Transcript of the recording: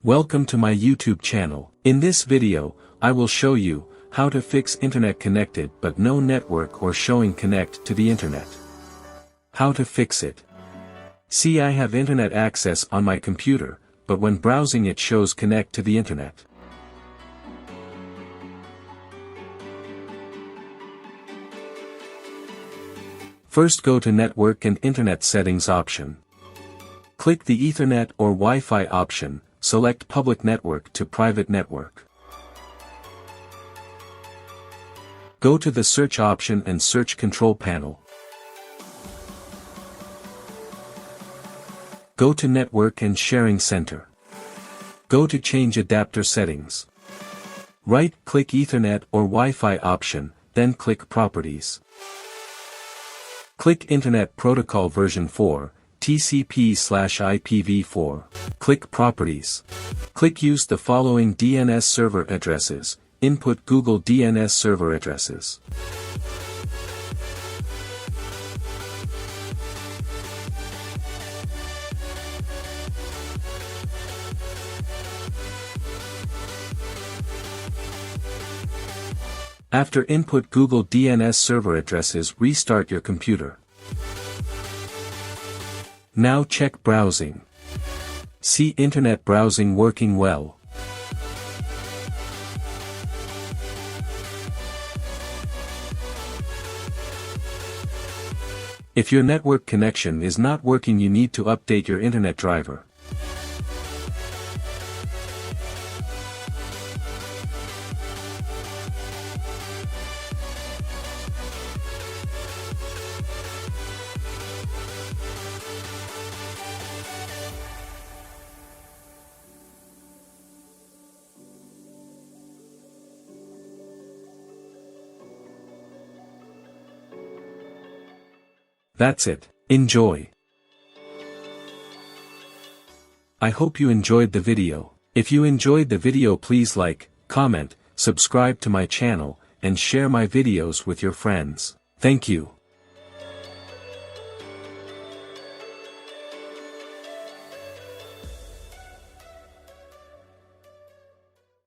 Welcome to my YouTube channel. In this video, I will show you how to fix internet connected but no network or showing connect to the internet. How to fix it. See, I have internet access on my computer, but when browsing it shows connect to the internet. First, go to Network and Internet Settings option. Click the Ethernet or Wi-Fi option, select Public Network to Private Network. Go to the Search option and search Control Panel. Go to Network and Sharing Center. Go to Change Adapter Settings. Right-click Ethernet or Wi-Fi option, then click Properties. Click Internet Protocol version 4, TCP/IPv4. Click Properties. Click Use the following DNS server addresses. Input Google DNS server addresses. After input Google DNS server addresses, restart your computer. Now check browsing. See internet browsing working well. If your network connection is not working, you need to update your internet driver. That's it. Enjoy. I hope you enjoyed the video. If you enjoyed the video, please like, comment, subscribe to my channel, and share my videos with your friends. Thank you.